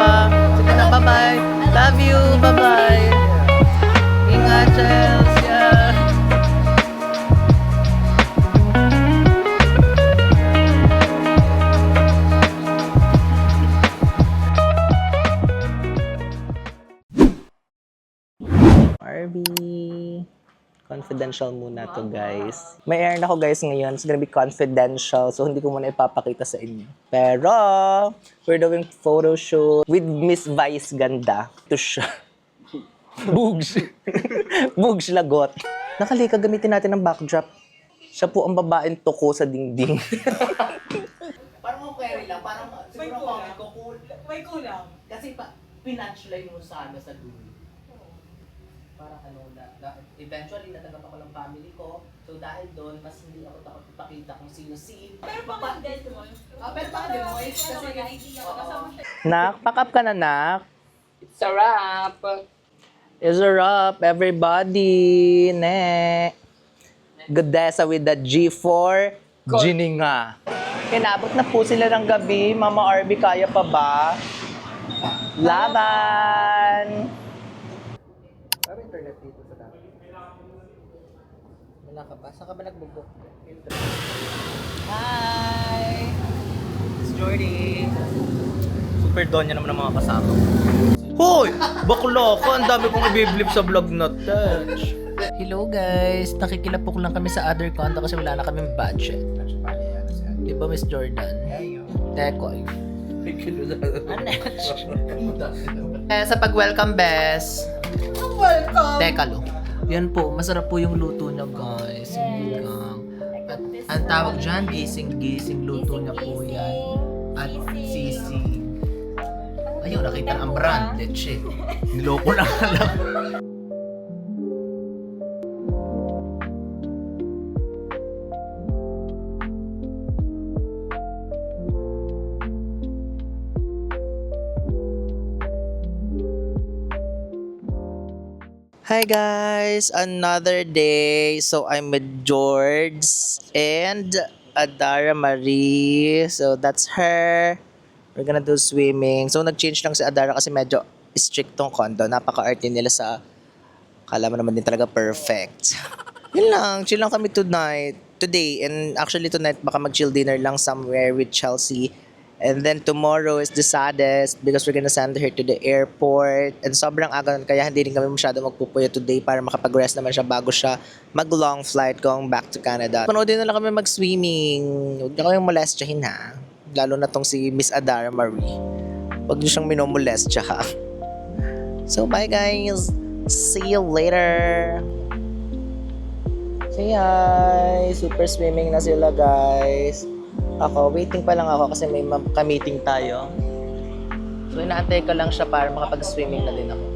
pa. Sige na, bye-bye. Love you, bye-bye. Ingat, Chels. Yeah. Barbie. Confidential muna to, guys. May air na ako, guys, ngayon. It's gonna be confidential. So, hindi ko muna ipapakita sa inyo. Pero, we're doing photo shoot with Miss Vice Ganda. Ito siya. Bugs. Bugs lagot. Nakalika, gamitin natin ng backdrop. Siya po ang babaeng tuko sa dingding. Parang query lang. Parang, siguro May kulang. kasi pinatchline mo sana sa dulo. Parang eventually natanggap ako ng family ko. So dahil doon, mas hindi ako takot ipakita kung sino si... Pero pang dead mo. Pero pang dead mo, kasi... Kasama siya. Nak, pack up ka na, Nak. It's a wrap. It's a wrap, everybody. Ne. Godessa with the G4. Gininga. Kinabot na po sila ng gabi. Mama Arby, kaya pa ba? Laban! Ano internet dito sa dami? Wala ka ba? Saan ka ba nagbubok? Hi! It's Jordy. Super donya naman ang mga kasama ko. Hoy! Bakla ko! Ang dami kong ibiblip sa vlog na touch. Hello guys! Nakikilapok lang kami sa other condo kasi wala na kaming budget. Di ba, Miss Jordan? Tekoy. Sa pag-welcome, Bes. Welcome! Tekalo. Yan po, masarap po yung luto niya, guys. Sinigang. At ang tawag dyan, gising-gising luto niya po yan. At sisig. Ayun, nakita ang brand. Leche. Niloko na lang. Hi guys! Another day. So I'm with George and Adara Marie. So that's her. We're gonna do swimming. So nag-change lang si Adara kasi medyo strict tong condo. Napaka-arte nila sa... Kala mo naman din talaga perfect. Yun lang. Chill lang kami tonight. Today. And actually tonight baka mag-chill dinner lang somewhere with Chelsea. And then tomorrow is the saddest because we're gonna send her to the airport. And sobrang aga nun, kaya hindi rin kami masyado magpupuyo today para makapag-rest naman siya bago siya mag-long flight going back to Canada. Panoodin na lang kami mag-swimming. Huwag niyo kayong molestyahin ha. Lalo na tong si Miss Adara Marie. Huwag niyo siyang minomolestya ha. So bye guys. See you later. Say hi. Super swimming na sila guys. Ako, waiting pa lang ako kasi may ka-meeting tayo. So, inaantay ko lang siya para makapag-swimming na din ako.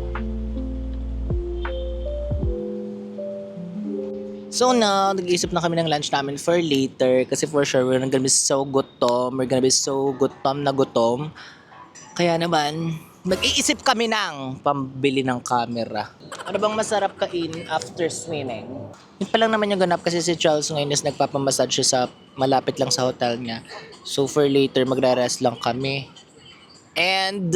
So now, nag-iisip na kami ng lunch namin for later kasi for sure, we're gonna be so gutom. We're gonna be so gutom na gutom. Kaya naman, mag-iisip kami ng pambili ng camera. Ano bang masarap kain after swimming? Yun pa lang naman yung ganap kasi si Charles ngayon is nagpapamassage siya sa malapit lang sa hotel niya. So for later, magre-rest lang kami. And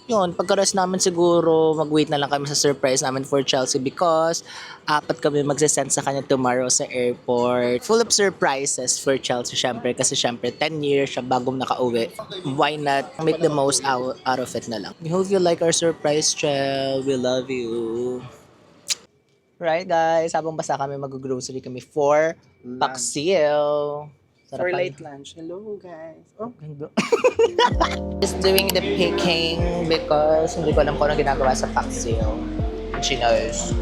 yun, pagka-rest namin siguro, mag-wait na lang kami sa surprise namin for Chelsea because apat kami magsasend sa kanya tomorrow sa airport. Full of surprises for Chelsea syempre kasi syempre 10 years siya bagong nakauwi. Why not make the most out of it na lang. We hope you like our surprise, Chel. We love you. Right guys, habang basta kami mag-grocery kami for Paxil. For late lunch. Hello, guys. Oh, Ganda. Just doing the picking because hindi ko alam kung ano ginagawa sa Paxil. And she knows.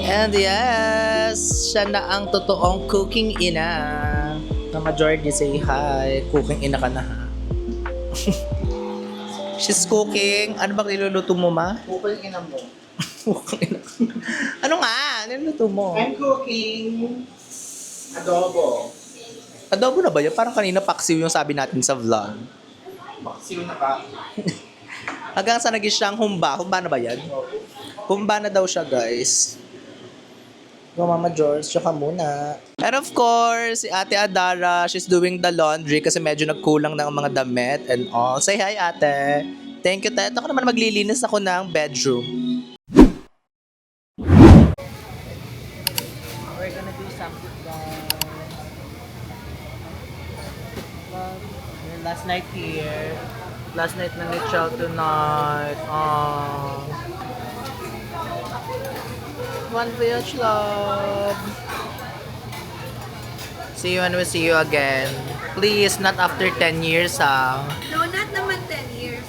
And yes, siya na ang totoong cooking ina. Mama Jordy, say hi. Cooking ina ka na ha. She's cooking. Ano bang niluluto mo, ma? cooking ina mo. Ano nga? Niluluto mo? I'm cooking adobo. Adobo na ba yun? Parang kanina paksiw yung sabi natin sa vlog. Paksiw na ka. Hanggang sa naging siyang humba. Humba na ba yan? Humba na daw siya, guys. Go, Mama George, tsaka muna. And of course, si Ate Adara, she's doing the laundry kasi medyo nagkulang ng mga damit and all. Say hi, Ate. Thank you, Ate. Ako naman maglilinis ako ng bedroom. We're gonna do something, guys. Last night here. Last night na ni Chel tonight. One voyage, love. See you when we see you again. Please, not after 10 years, ah. No, not naman 10 years.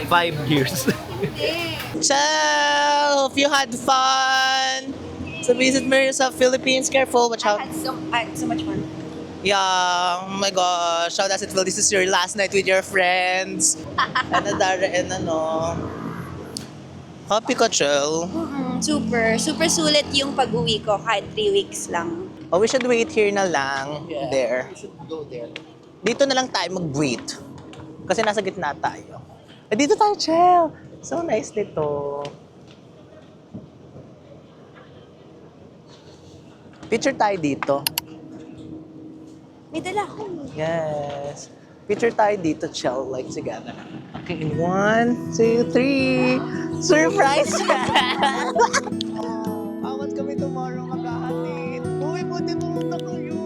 5 years. Hindi. Chel! Hope you had fun! So visit me sa Philippines. Careful, watch out. I had so much fun. Yeah, oh my gosh. So that's it, Phil. This is your last night with your friends. And Adara and ano. Happy ka, Chel. Super. Super sulit yung pag-uwi ko kahit 3 weeks lang. Oh, we should wait here na lang. There. We should go there. Dito na lang tayo mag-wait. Kasi nasa gitna tayo. Eh, dito tayo, Chel. So nice dito. Picture tayo dito. May dala ko. Yes. Picture tayo dito, Chel, like together. Okay, in 1, 2, 3. Surprise! Awas kami tomorrow maghahatid. Uy, buti pumunta kayo.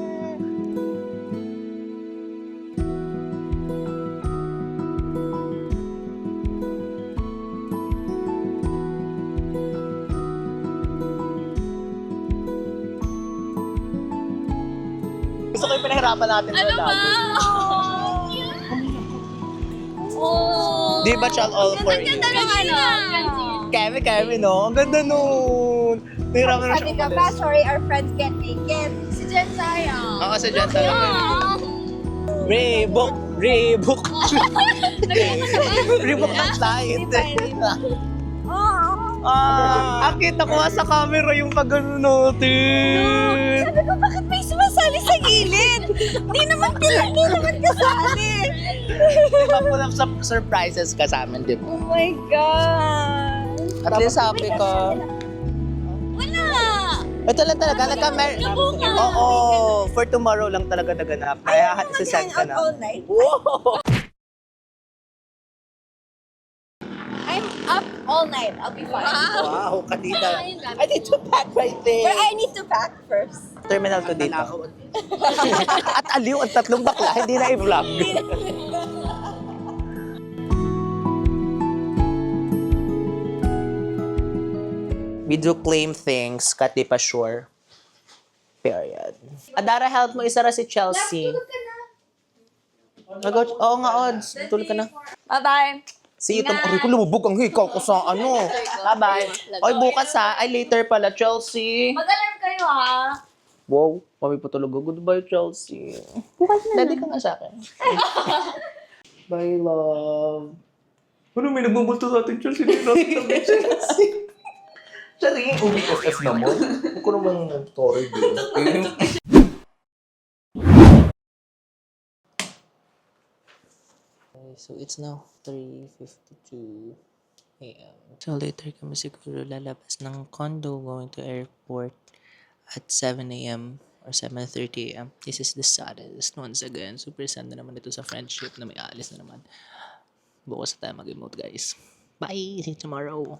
Gusto ko yung pinahirapan natin Ano ba? Oh. Di ba, Chal, all for you? Ganda ng ano? Kemi, no? Ang ganda nun. Nahirapan na siya Sabi ka ba, sorry, our friends can't make it. Si Jen sayang. Oo, sa dyan talaga. Reebok! Reebok ng flight. Akita ko sa camera yung pag-ano natin. Sabi ko, bakit may sumasali sa gilid? Di naman kasali. Diba full of surprises ka sa amin, di ba? Oh my God. At least sabi ko, Wala. ito lang talaga, Nabukas. Oo, for tomorrow lang talaga naganap. Kaya sisend ka na. all night. Wow! I'm up all night. I'll be fine. Wow, kanina. I need to pack right there. But I need to pack first. Terminal ko dito. At aliw ang tatlong bakla, hindi na i-vlog. We do claim things, kati pa sure. Period. Adara, help mo isara si Chelsea. Oo nga, Odds. Tulog ka na. Bye-bye. See you tomorrow. Aray ko, lumubog ang hikaw ko sa ano. Bye-bye. Oy, bukas ha. Ay, later pala, Chelsea. Mag-alarm kayo ha. Wow, kami patulog. Goodbye, Chelsea. Bukas na. Daddy ka nga sa akin. Bye, love. Ano, may nagbubulto sa atin, Chelsea. Chelsea. Chelsea, ubi-SS naman. Huwag ko naman story din. So it's now 3:52 a.m. So later kami siguro lalabas ng condo going to airport at 7 a.m. or 7:30 a.m. This is the saddest once again. Super sad na naman ito sa friendship na may alis na naman. Bukas na tayo mag-emote, guys. Bye! See you tomorrow!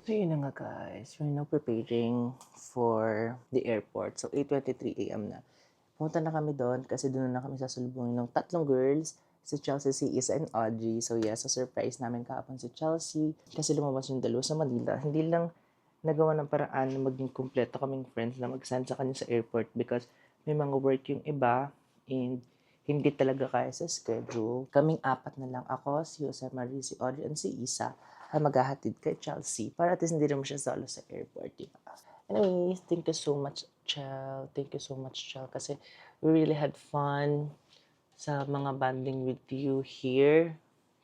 So yun na nga, guys. We're now preparing for the airport. So 8:23 a.m. na. Punta na kami doon kasi doon na kami sasalubungin ng tatlong girls, si Chelsea, si Isa, and Audrey. So yes, surprise namin kahapon si Chelsea kasi lumabas yung dalawa sa Manila. Hindi lang nagawa ng paraan na maging kumpleto kaming friends na mag-send sa kanya sa airport because may mga work yung iba and hindi talaga kaya sa schedule. Kaming apat na lang ako, si Jose Marie, si Audrey, and si Isa ang maghahatid kay Chelsea para at least hindi naman siya solo sa airport, diba? Anyways, thank you so much, Chel. Thank you so much, Chel. Kasi we really had fun sa mga banding with you here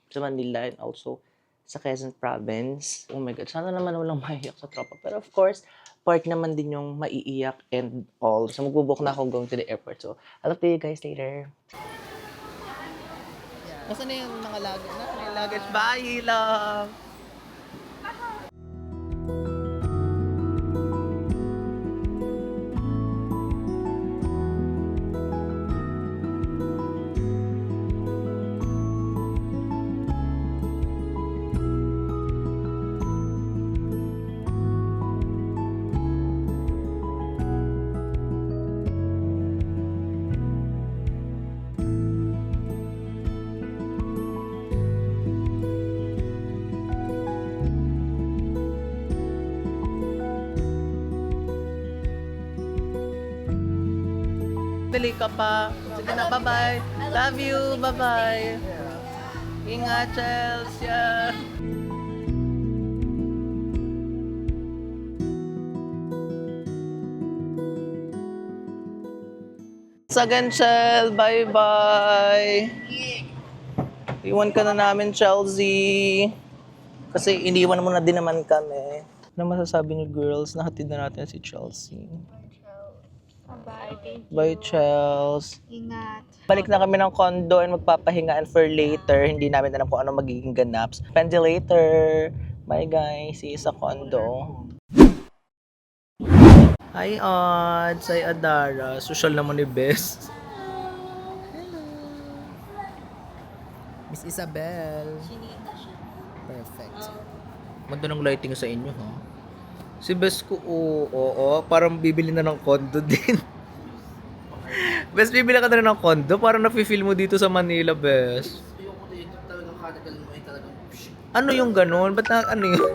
sa Manila and also sa Quezon Province. Oh my God, sana naman walang maiiyak sa tropa. Pero of course, part naman din yung maiiyak and all. So magbubuk na ako going to the airport. So I'll talk to you guys later. Nasaan na yung mga luggage? Nasaan na yung luggage? Bye, love! Magdali ka pa. Sige na, bye-bye. Love you, bye-bye. Ingat, Chelsea. Again, Chel. Bye-bye. Iwan ka na namin, Chelsea. Kasi iniwan mo na din naman kami. Ano masasabi niyo, girls? Nahatid na natin si Chelsea. Bye, thank you. Bye, Chels. Ingat. Balik na kami ng condo and magpapahinga and for later, hindi namin alam kung ano magiging ganaps. Pendi later. Bye, guys. See you sa condo. Hi, Odds. Hi, Adara. Social naman ni Best. Miss Isabel. Perfect. Maganda ng lighting sa inyo, ha? Si Best ko, oo, parang bibili na ng condo din. Best, bibili ka na rin ng condo? Parang nafe-feel mo dito sa Manila, Best. Ano yung ganun? Ba't na, ano yun?